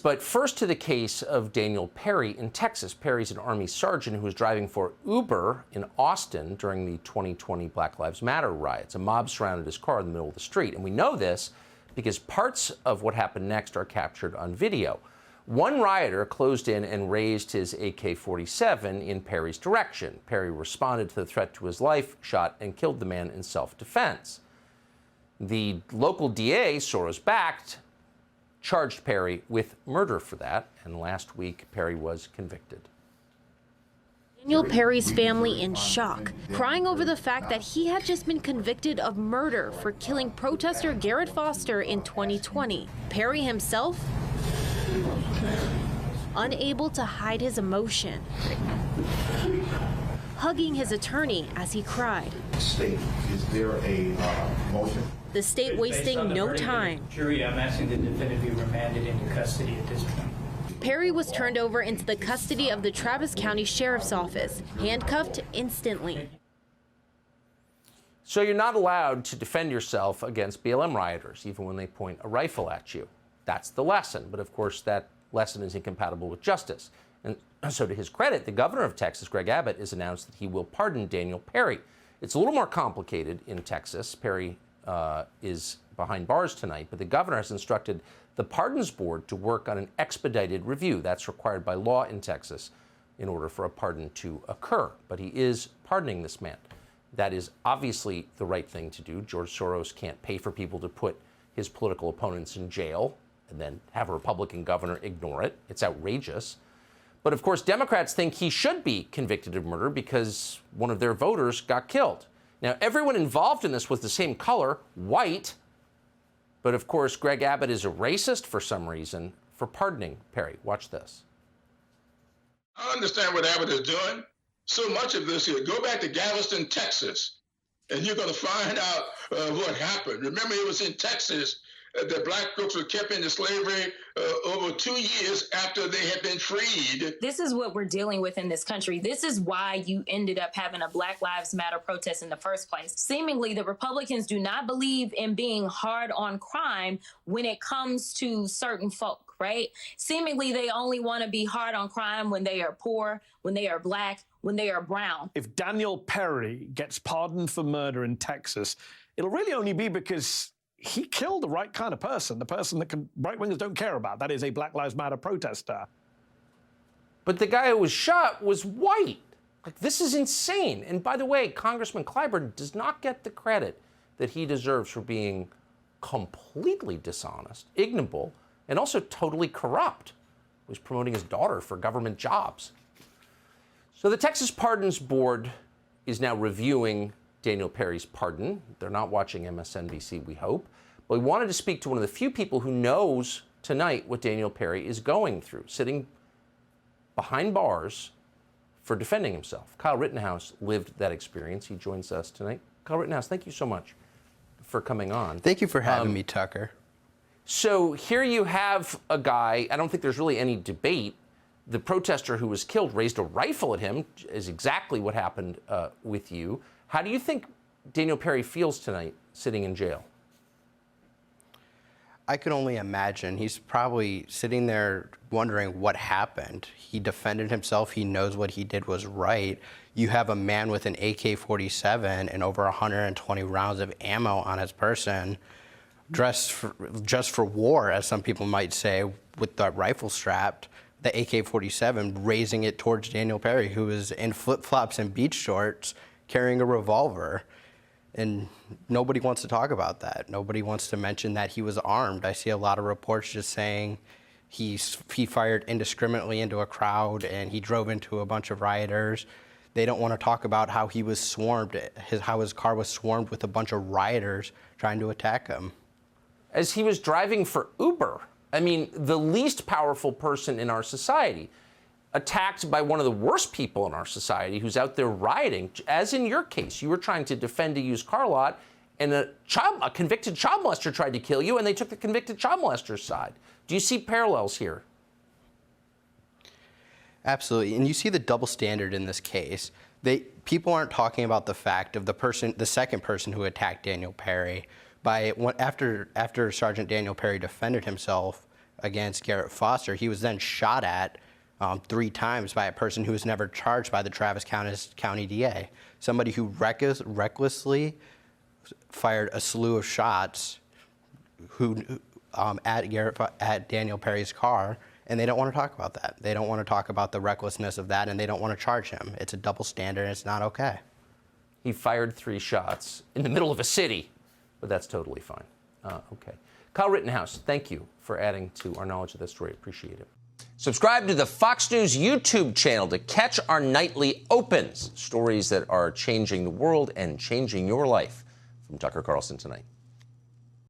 But first to the case of Daniel Perry in Texas. Perry's an Army sergeant who was driving for Uber in Austin during the 2020 Black Lives Matter riots. A mob surrounded his car in the middle of the street. And we know this because parts of what happened next are captured on video. One rioter closed in and raised his AK-47 in Perry's direction. Perry responded to the threat to his life, shot and killed the man in self-defense. The local DA, Soros-backed, charged Perry with murder for that, and last week Perry was convicted. Daniel Perry's family in shock, crying over the fact that he had just been convicted of murder for killing protester Garrett Foster in 2020. Perry himself unable to hide his emotion, hugging his attorney as he cried. State, is there a motion? The state wasting no time. Jury, I'm asking the defendant be remanded into custody at this point. Perry was turned over into the custody of the Travis County Sheriff's Office, handcuffed instantly. So you're not allowed to defend yourself against BLM rioters, even when they point a rifle at you. That's the lesson. But of course, that lesson is incompatible with justice. And so to his credit, the governor of Texas, Greg Abbott, has announced that he will pardon Daniel Perry. It's a little more complicated in Texas. Perry is behind bars tonight, but the governor has instructed the Pardons Board to work on an expedited review. That's required by law in Texas in order for a pardon to occur. But he is pardoning this man. That is obviously the right thing to do. George Soros can't pay for people to put his political opponents in jail and then have a Republican governor ignore it. It's outrageous. But of course, Democrats think he should be convicted of murder because one of their voters got killed. Now, everyone involved in this was the same color, white. But of course, Greg Abbott is a racist for some reason for pardoning Perry. Watch this. I understand what Abbott is doing. So much of this here, go back to Galveston, Texas, and you're going to find out what happened. Remember, it was in Texas that black folks were kept into slavery over 2 years after they had been freed. This is what we're dealing with in this country. This is why you ended up having a Black Lives Matter protest in the first place. Seemingly, the Republicans do not believe in being hard on crime when it comes to certain folk, right? Seemingly, they only want to be hard on crime when they are poor, when they are black, when they are brown. If Daniel Perry gets pardoned for murder in Texas, it'll really only be because he killed the right kind of person, the person that right-wingers don't care about. That is a Black Lives Matter protester. But the guy who was shot was white. Like, this is insane. And by the way, Congressman Clyburn does not get the credit that he deserves for being completely dishonest, ignoble, and also totally corrupt. He was promoting his daughter for government jobs. So the Texas Pardons Board is now reviewing Daniel Perry's pardon. They're not watching MSNBC, we hope. But we wanted to speak to one of the few people who knows tonight what Daniel Perry is going through, sitting behind bars for defending himself. Kyle Rittenhouse lived that experience. He joins us tonight. Kyle Rittenhouse, thank you so much for coming on. Thank you for having me, Tucker. So here you have a guy, I don't think there's really any debate. The protester who was killed raised a rifle at him, is exactly what happened with you. How do you think Daniel Perry feels tonight sitting in jail? I could only imagine. He's probably sitting there wondering what happened. He defended himself. He knows what he did was right. You have a man with an AK-47 and over 120 rounds of ammo on his person, dressed just for war, as some people might say, with that rifle strapped, the AK-47, raising it towards Daniel Perry, who is in flip-flops and beach shorts, carrying a revolver. And nobody wants to talk about that. Nobody wants to mention that he was armed. I see a lot of reports just saying he fired indiscriminately into a crowd and he drove into a bunch of rioters. They don't want to talk about how he was swarmed, how his car was swarmed with a bunch of rioters trying to attack him. As he was driving for Uber, I mean, the least powerful person in our society, attacked by one of the worst people in our society who's out there rioting. As in your case, you were trying to defend a used car lot and a convicted child molester tried to kill you and they took the convicted child molester's side. Do you see parallels here? Absolutely, and you see the double standard in this case. People aren't talking about the fact of the second person who attacked Daniel Perry. After Sergeant Daniel Perry defended himself, against Garrett Foster, he was then shot at 3 times by a person who was never charged by the Travis County DA. Somebody who recklessly fired a slew of shots at Daniel Perry's car, and they don't want to talk about that. They don't want to talk about the recklessness of that, and they don't want to charge him. It's a double standard, and it's not okay. He fired 3 shots in the middle of a city, but that's totally fine. Okay. Kyle Rittenhouse, thank you for adding to our knowledge of this story. Appreciate it. Subscribe to the Fox News YouTube channel to catch our nightly opens, stories that are changing the world and changing your life. From Tucker Carlson Tonight.